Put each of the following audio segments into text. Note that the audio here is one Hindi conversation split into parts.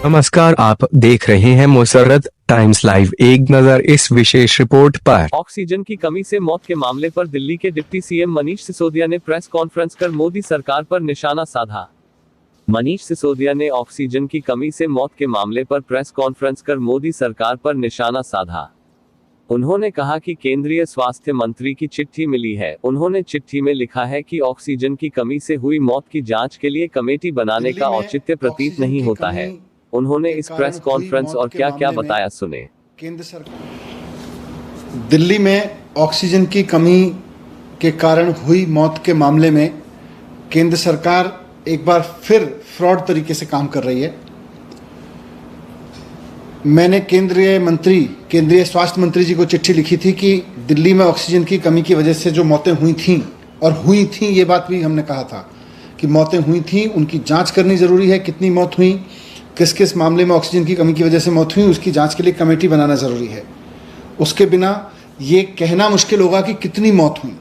नमस्कार, आप देख रहे हैं मुसर्रत टाइम्स लाइव। एक नजर इस विशेष रिपोर्ट पर। ऑक्सीजन की कमी से मौत के मामले पर दिल्ली के डिप्टी सीएम मनीष सिसोदिया ने प्रेस कॉन्फ्रेंस कर मोदी सरकार पर निशाना साधा। मनीष सिसोदिया ने ऑक्सीजन की कमी से मौत के मामले पर प्रेस कॉन्फ्रेंस कर मोदी सरकार पर निशाना साधा। उन्होंने कहा कि केंद्रीय स्वास्थ्य मंत्री की चिट्ठी मिली है। उन्होंने चिट्ठी में लिखा है कि ऑक्सीजन की कमी से हुई मौत की जांच के लिए कमेटी बनाने का औचित्य प्रतीत नहीं होता है। उन्होंने इस प्रेस कॉन्फ्रेंस और क्या क्या बताया, सुने। केंद्र सरकार दिल्ली में ऑक्सीजन की कमी के कारण हुई मौत के मामले में केंद्र सरकार एक बार फिर फ्रॉड तरीके से काम कर रही है। मैंने केंद्रीय स्वास्थ्य मंत्री जी को चिट्ठी लिखी थी कि दिल्ली में ऑक्सीजन की कमी की वजह से जो मौतें हुई थीं, ये बात भी हमने कहा था कि मौतें हुई थीं, उनकी जांच करनी ज़रूरी है। कितनी मौत हुई, किस किस मामले में ऑक्सीजन की कमी की वजह से मौत हुई, उसकी जांच के लिए कमेटी बनाना ज़रूरी है। उसके बिना ये कहना मुश्किल होगा कि कितनी मौत हुई।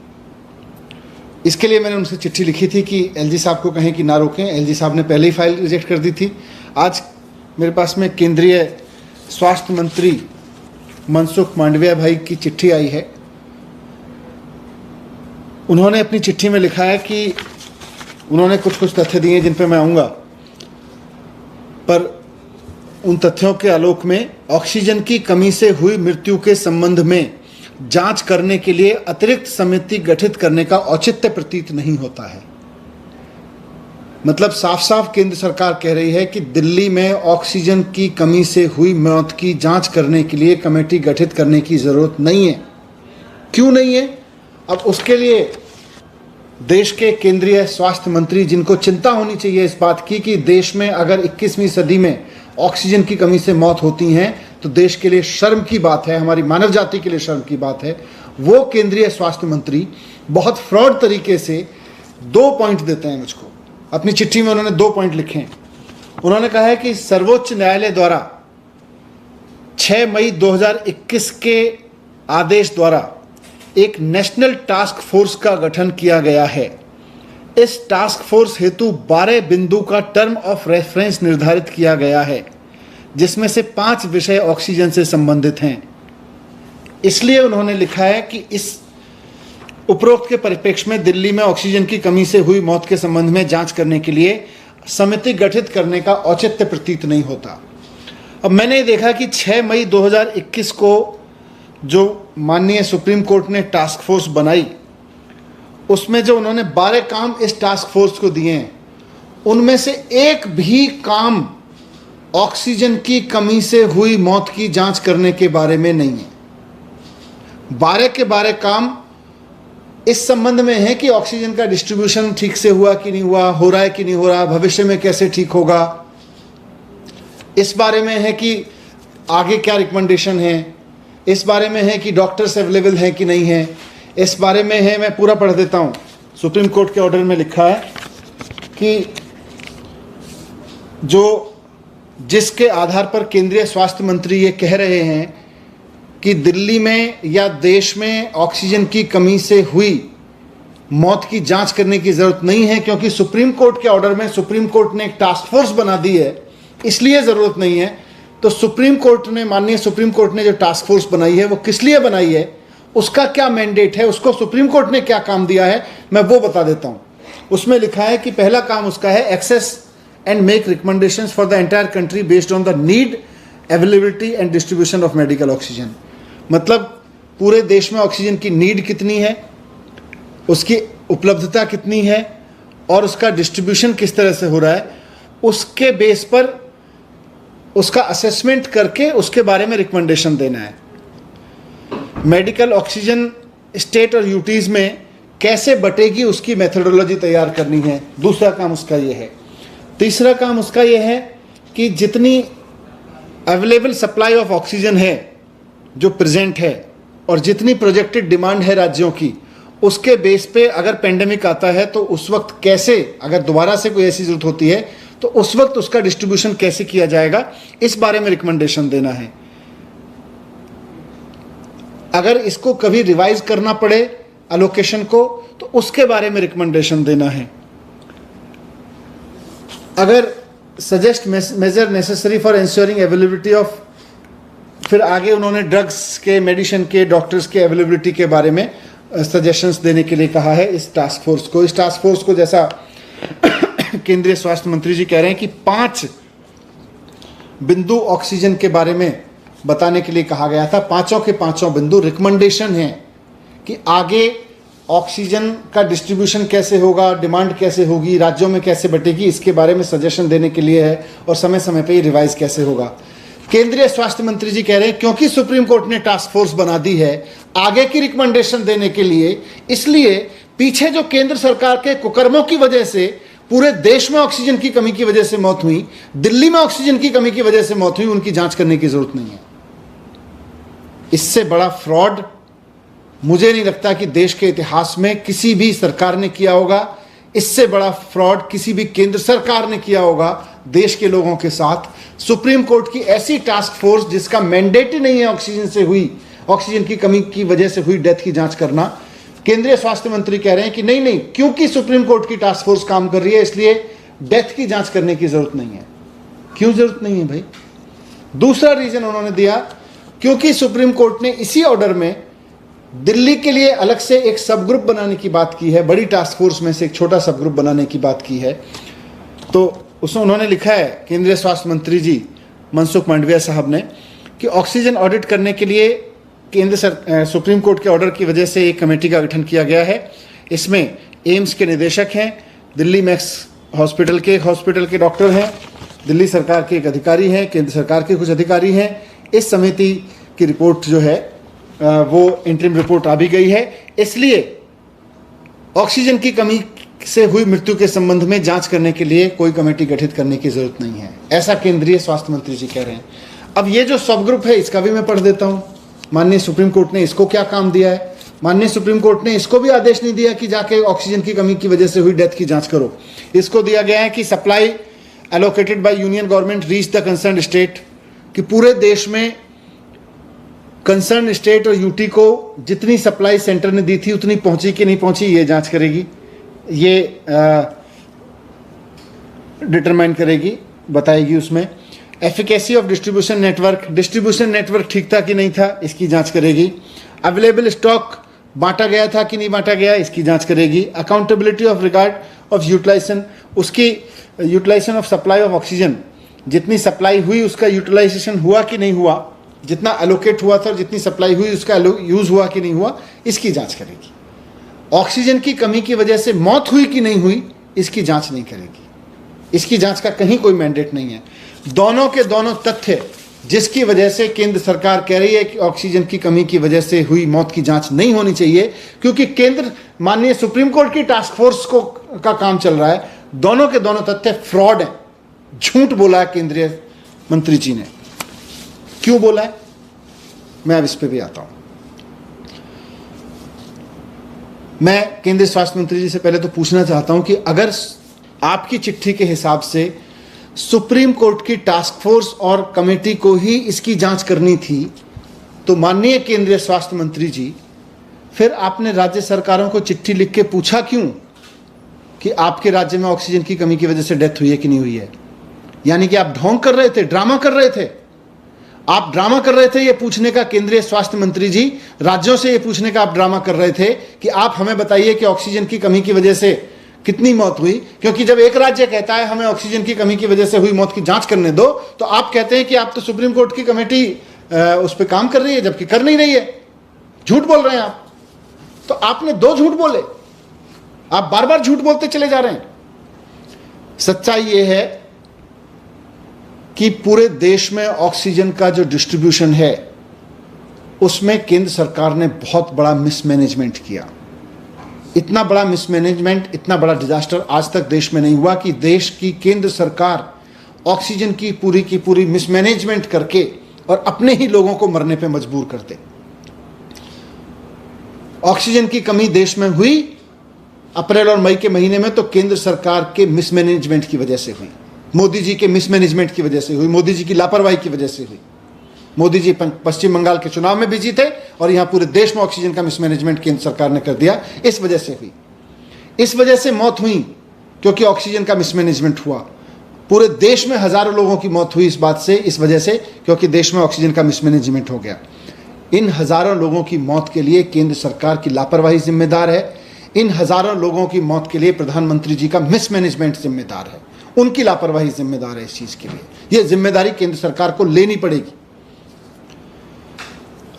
इसके लिए मैंने उनसे चिट्ठी लिखी थी कि एलजी साहब को कहें कि ना रोकें। एलजी साहब ने पहले ही फाइल रिजेक्ट कर दी थी। आज मेरे पास में केंद्रीय स्वास्थ्य मंत्री मनसुख मांडविया भाई की चिट्ठी आई है। उन्होंने अपनी चिट्ठी में लिखा है कि उन्होंने कुछ तथ्य दिए जिन पर मैं आऊँगा, पर उन तथ्यों के आलोक में ऑक्सीजन की कमी से हुई मृत्यु के संबंध में जांच करने के लिए अतिरिक्त समिति गठित करने का औचित्य प्रतीत नहीं होता है। मतलब साफ साफ केंद्र सरकार कह रही है कि दिल्ली में ऑक्सीजन की कमी से हुई मौत की जांच करने के लिए कमेटी गठित करने की ज़रूरत नहीं है। क्यों नहीं है? अब उसके लिए देश के केंद्रीय स्वास्थ्य मंत्री, जिनको चिंता होनी चाहिए इस बात की कि देश में अगर 21वीं सदी में ऑक्सीजन की कमी से मौत होती हैं तो देश के लिए शर्म की बात है, हमारी मानव जाति के लिए शर्म की बात है। वो केंद्रीय स्वास्थ्य मंत्री बहुत फ्रॉड तरीके से 2 पॉइंट देते हैं मुझको। अपनी चिट्ठी में उन्होंने 2 पॉइंट लिखे हैं। उन्होंने कहा है कि सर्वोच्च न्यायालय द्वारा 6 मई 2021 के आदेश द्वारा एक नेशनल टास्क फोर्स का गठन किया गया है। इस टास्क फोर्स हेतु 12 बिंदु का टर्म ऑफ रेफरेंस निर्धारित किया गया है, जिसमें से 5 विषय ऑक्सीजन से संबंधित हैं। इसलिए उन्होंने लिखा है कि इस उपरोक्त के परिप्रेक्ष्य में दिल्ली में ऑक्सीजन की कमी से हुई मौत के संबंध में जांच करने के लिए समिति गठित करने का औचित्य प्रतीत नहीं होता। अब मैंने देखा कि 6 मई 2021 को जो माननीय सुप्रीम कोर्ट ने टास्क फोर्स बनाई, उसमें जो उन्होंने 12 काम इस टास्क फोर्स को दिए हैं, उनमें से एक भी काम ऑक्सीजन की कमी से हुई मौत की जांच करने के बारे में नहीं है। 12 के 12 काम इस संबंध में है कि ऑक्सीजन का डिस्ट्रीब्यूशन ठीक से हुआ कि नहीं हुआ, हो रहा है कि नहीं हो रहा, भविष्य में कैसे ठीक होगा, इस बारे में है कि आगे क्या रिकमेंडेशन है, इस बारे में है कि डॉक्टर्स अवेलेबल हैं कि नहीं है, इस बारे में है। मैं पूरा पढ़ देता हूँ। सुप्रीम कोर्ट के ऑर्डर में लिखा है कि जिसके आधार पर केंद्रीय स्वास्थ्य मंत्री ये कह रहे हैं कि दिल्ली में या देश में ऑक्सीजन की कमी से हुई मौत की जांच करने की ज़रूरत नहीं है, क्योंकि सुप्रीम कोर्ट के ऑर्डर में सुप्रीम कोर्ट ने एक टास्क फोर्स बना दी है, इसलिए ज़रूरत नहीं है। तो माननीय सुप्रीम कोर्ट ने जो टास्क फोर्स बनाई है वो किस लिए बनाई है, उसका क्या मैंडेट है, उसको सुप्रीम कोर्ट ने क्या काम दिया है, मैं वो बता देता हूँ। उसमें लिखा है कि पहला काम उसका है assess and make recommendations for the entire country based on the need, availability and distribution of medical oxygen. मतलब पूरे देश में ऑक्सीजन की नीड कितनी है, उसकी उपलब्धता कितनी है और उसका डिस्ट्रीब्यूशन किस तरह से हो रहा है, उसके बेस पर उसका असेसमेंट करके उसके बारे में रिकमेंडेशन देना है। मेडिकल ऑक्सीजन स्टेट और यूटीज़ में कैसे बटेगी उसकी मेथोडोलॉजी तैयार करनी है, दूसरा काम उसका ये है। तीसरा काम उसका ये है कि जितनी अवेलेबल सप्लाई ऑफ ऑक्सीजन है जो प्रेजेंट है और जितनी प्रोजेक्टेड डिमांड है राज्यों की, उसके बेस पे अगर पेंडेमिक आता है तो उस वक्त कैसे, अगर दोबारा से कोई ऐसी जरूरत होती है तो उस वक्त उसका डिस्ट्रीब्यूशन कैसे किया जाएगा, इस बारे में रिकमेंडेशन देना है। अगर इसको कभी रिवाइज करना पड़े एलोकेशन को, तो उसके बारे में रिकमेंडेशन देना है। अगर suggest measure necessary for ensuring availability of, फिर आगे उन्होंने ड्रग्स के, मेडिसिन के, डॉक्टर्स के अवेलेबिलिटी के बारे में सजेशंस देने के लिए कहा है इस टास्क फोर्स को। इस टास्क फोर्स को जैसा केंद्रीय स्वास्थ्य मंत्री जी कह रहे हैं कि 5 बिंदु ऑक्सीजन के बारे में बताने के लिए कहा गया था। पांचों के पांचों बिंदु रिकमेंडेशन है कि आगे ऑक्सीजन का डिस्ट्रीब्यूशन कैसे होगा, डिमांड कैसे होगी, राज्यों में कैसे बटेगी, इसके बारे में सजेशन देने के लिए है और समय समय पे ये रिवाइज कैसे होगा। केंद्रीय स्वास्थ्य मंत्री जी कह रहे हैं क्योंकि सुप्रीम कोर्ट ने टास्क फोर्स बना दी है आगे की रिकमेंडेशन देने के लिए, इसलिए पीछे जो केंद्र सरकार के कुकर्मों की वजह से पूरे देश में ऑक्सीजन की कमी की वजह से मौत हुई, दिल्ली में ऑक्सीजन की कमी की वजह से मौत हुई, उनकी जांच करने की जरूरत नहीं है। इससे बड़ा फ्रॉड मुझे नहीं लगता कि देश के इतिहास में किसी भी सरकार ने किया होगा। इससे बड़ा फ्रॉड किसी भी केंद्र सरकार ने किया होगा देश के लोगों के साथ। सुप्रीम कोर्ट की ऐसी टास्क फोर्स जिसका मैंडेट ही नहीं है ऑक्सीजन की कमी की वजह से हुई डेथ की जांच करना, केंद्रीय स्वास्थ्य मंत्री कह रहे हैं कि नहीं, क्योंकि सुप्रीम कोर्ट की टास्क फोर्स काम कर रही है इसलिए डेथ की जांच करने की जरूरत नहीं है। क्यों जरूरत नहीं है भाई? दूसरा रीजन उन्होंने दिया क्योंकि सुप्रीम कोर्ट ने इसी ऑर्डर में दिल्ली के लिए अलग से एक सब ग्रुप बनाने की बात की है, बड़ी टास्क फोर्स में से एक छोटा सब ग्रुप बनाने की बात की है। तो उसमें उन्होंने लिखा है केंद्रीय स्वास्थ्य मंत्री जी मनसुख मांडविया साहब ने कि ऑक्सीजन ऑडिट करने के लिए सुप्रीम कोर्ट के ऑर्डर की वजह से एक कमेटी का गठन किया गया है। इसमें एम्स के निदेशक हैं, दिल्ली मैक्स हॉस्पिटल के डॉक्टर हैं, दिल्ली सरकार के एक अधिकारी हैं, केंद्र सरकार के कुछ अधिकारी हैं। इस समिति की रिपोर्ट जो है वो इंटरिम रिपोर्ट आ भी गई है। इसलिए ऑक्सीजन की कमी से हुई मृत्यु के संबंध में जांच करने के लिए कोई कमेटी गठित करने की जरूरत नहीं है, ऐसा केंद्रीय स्वास्थ्य मंत्री जी कह रहे हैं। अब ये जो सब ग्रुप है इसका भी मैं पढ़ देता हूं। माननीय सुप्रीम कोर्ट ने इसको क्या काम दिया है? माननीय सुप्रीम कोर्ट ने इसको भी आदेश नहीं दिया कि जाके ऑक्सीजन की कमी की वजह से हुई डेथ की जांच करो। इसको दिया गया है कि supply allocated by union government reach the concern state, कि पूरे देश में कंसर्न स्टेट और यूटी को जितनी सप्लाई सेंटर ने दी थी उतनी पहुंची कि नहीं पहुंची ये जांच करेगी, ये डिटरमाइन करेगी, बताएगी। उसमें एफिकेसी ऑफ डिस्ट्रीब्यूशन नेटवर्क ठीक था कि नहीं था, इसकी जांच करेगी। अवेलेबल स्टॉक बांटा गया था कि नहीं बांटा गया, इसकी जांच करेगी। Accountability of regard of utilization, उसकी utilization of supply of oxygen, जितनी सप्लाई हुई उसका यूटिलाइजेशन हुआ कि नहीं हुआ, जितना एलोकेट हुआ था और जितनी सप्लाई हुई उसका यूज हुआ कि नहीं हुआ, इसकी जांच करेगी। ऑक्सीजन की कमी की वजह से मौत हुई कि नहीं हुई, इसकी जांच नहीं करेगी। इसकी जांच का कहीं कोई मैंडेट नहीं है। दोनों के दोनों तथ्य जिसकी वजह से केंद्र सरकार कह रही है कि ऑक्सीजन की कमी की वजह से हुई मौत की जांच नहीं होनी चाहिए, क्योंकि केंद्र माननीय सुप्रीम कोर्ट की टास्क फोर्स का काम चल रहा है, दोनों के दोनों तथ्य फ्रॉड है, झूठ बोला है केंद्रीय मंत्री जी ने। क्यों बोला है मैं अब इस पे भी आता हूं। मैं केंद्रीय स्वास्थ्य मंत्री जी से पहले तो पूछना चाहता हूं कि अगर आपकी चिट्ठी के हिसाब से सुप्रीम कोर्ट की टास्क फोर्स और कमेटी को ही इसकी जांच करनी थी, तो माननीय केंद्रीय स्वास्थ्य मंत्री जी फिर आपने राज्य सरकारों को चिट्ठी लिख के पूछा क्यों कि आपके राज्य में ऑक्सीजन की कमी की वजह से डेथ हुई है कि नहीं हुई है? यानी कि आप ढोंग कर रहे थे, ड्रामा कर रहे थे। आप ड्रामा कर रहे थे ये पूछने का, केंद्रीय स्वास्थ्य मंत्री जी, राज्यों से ये पूछने का आप ड्रामा कर रहे थे कि आप हमें बताइए कि ऑक्सीजन की कमी की वजह से कितनी मौत हुई। क्योंकि जब एक राज्य कहता है हमें ऑक्सीजन की कमी की वजह से हुई मौत की जांच करने दो, तो आप कहते हैं कि आप तो सुप्रीम कोर्ट की कमेटी उस पर काम कर रही है, जबकि कर नहीं रही है, झूठ बोल रहे हैं आप। तो आपने 2 झूठ बोले, आप बार बार झूठ बोलते चले जा रहे हैं। सच्चाई यह है कि पूरे देश में ऑक्सीजन का जो डिस्ट्रीब्यूशन है उसमें केंद्र सरकार ने बहुत बड़ा मिसमैनेजमेंट किया। इतना बड़ा मिसमैनेजमेंट, इतना बड़ा डिजास्टर आज तक देश में नहीं हुआ कि देश की केंद्र सरकार ऑक्सीजन की पूरी मिसमैनेजमेंट करके और अपने ही लोगों को मरने पे मजबूर कर दे। ऑक्सीजन की कमी देश में हुई अप्रैल और मई के महीने में तो केंद्र सरकार के मिसमैनेजमेंट की वजह से हुई, मोदी जी के मिसमैनेजमेंट की वजह से हुई, मोदी जी की लापरवाही की वजह से हुई। मोदी जी पश्चिम बंगाल के चुनाव में बिजी थे और यहां पूरे देश में ऑक्सीजन का मिसमैनेजमेंट केंद्र सरकार ने कर दिया, इस वजह से हुई। इस वजह से मौत हुई क्योंकि ऑक्सीजन का मिसमैनेजमेंट हुआ। पूरे देश में हजारों लोगों की मौत हुई इस बात से, इस वजह से, क्योंकि देश में ऑक्सीजन का मिसमैनेजमेंट हो गया। इन हजारों लोगों की मौत के लिए केंद्र सरकार की लापरवाही जिम्मेदार है। इन हजारों लोगों की मौत के लिए प्रधानमंत्री जी का मिसमैनेजमेंट जिम्मेदार है, उनकी लापरवाही जिम्मेदार है इस चीज के लिए। यह जिम्मेदारी केंद्र सरकार को लेनी पड़ेगी।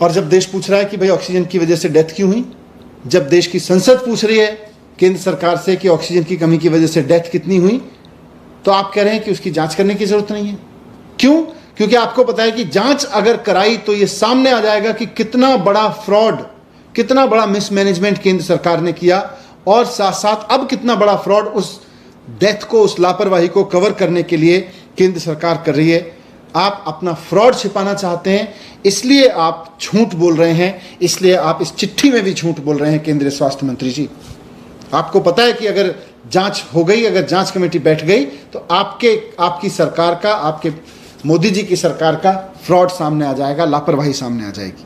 और जब देश पूछ रहा है कि भाई ऑक्सीजन की वजह से डेथ क्यों हुई, जब देश की संसद पूछ रही है केंद्र सरकार से कि ऑक्सीजन की कमी की वजह से डेथ कितनी हुई, तो आप कह रहे हैं कि उसकी जांच करने की जरूरत नहीं है। क्यों? क्योंकि आपको पता है कि जांच अगर कराई तो यह सामने आ जाएगा कि कितना बड़ा फ्रॉड, कितना बड़ा मिसमैनेजमेंट केंद्र सरकार ने किया, और साथ साथ अब कितना बड़ा फ्रॉड उस डेथ को, उस लापरवाही को कवर करने के लिए केंद्र सरकार कर रही है। आप अपना फ्रॉड छिपाना चाहते हैं, इसलिए आप झूठ बोल रहे हैं, इसलिए आप इस चिट्ठी में भी झूठ बोल रहे हैं केंद्रीय स्वास्थ्य मंत्री जी। आपको पता है कि अगर जांच हो गई, अगर जांच कमेटी बैठ गई, तो आपकी सरकार का, आपके मोदी जी की सरकार का फ्रॉड सामने आ जाएगा, लापरवाही सामने आ जाएगी।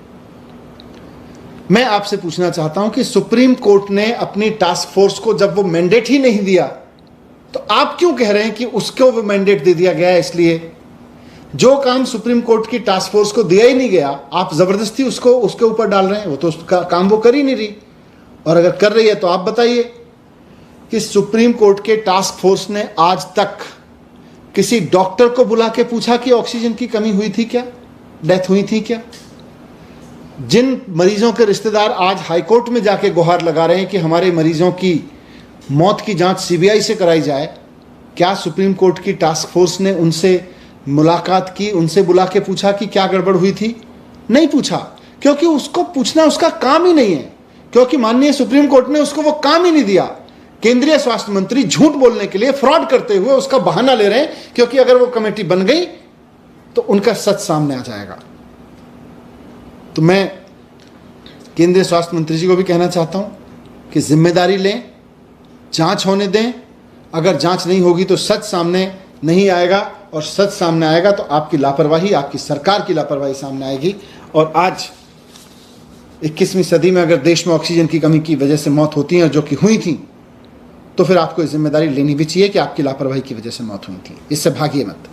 मैं आपसे पूछना चाहता हूं कि सुप्रीम कोर्ट ने अपनी टास्क फोर्स को जब वो मैंडेट ही नहीं दिया, तो आप क्यों कह रहे हैं कि उसको वो मैंडेट दे दिया गया है? इसलिए जो काम सुप्रीम कोर्ट की टास्क फोर्स को दिया ही नहीं गया, आप जबरदस्ती उसको उसके ऊपर डाल रहे हैं। वो तो उसका काम वो कर ही नहीं रही, और अगर कर रही है तो आप बताइए कि सुप्रीम कोर्ट के टास्क फोर्स ने आज तक किसी डॉक्टर को बुला के पूछा कि ऑक्सीजन की कमी हुई थी क्या, डेथ हुई थी क्या? जिन मरीजों के रिश्तेदार आज हाईकोर्ट में जाके गुहार लगा रहे हैं कि हमारे मरीजों की मौत की जांच सीबीआई से कराई जाए, क्या सुप्रीम कोर्ट की टास्क फोर्स ने उनसे मुलाकात की, उनसे बुला के पूछा कि क्या गड़बड़ हुई थी? नहीं पूछा, क्योंकि उसको पूछना उसका काम ही नहीं है, क्योंकि माननीय सुप्रीम कोर्ट ने उसको वो काम ही नहीं दिया। केंद्रीय स्वास्थ्य मंत्री झूठ बोलने के लिए, फ्रॉड करते हुए उसका बहाना ले रहे हैं, क्योंकि अगर वो कमेटी बन गई तो उनका सच सामने आ जाएगा। तो मैं केंद्रीय स्वास्थ्य मंत्री जी को भी कहना चाहता हूं कि जिम्मेदारी लें, जांच होने दें। अगर जांच नहीं होगी तो सच सामने नहीं आएगा, और सच सामने आएगा तो आपकी लापरवाही, आपकी सरकार की लापरवाही सामने आएगी। और आज 21वीं सदी में अगर देश में ऑक्सीजन की कमी की वजह से मौत होती है, जो कि हुई थी, तो फिर आपको जिम्मेदारी लेनी भी चाहिए कि आपकी लापरवाही की वजह से मौत हुई थी। इससे भागिए मत।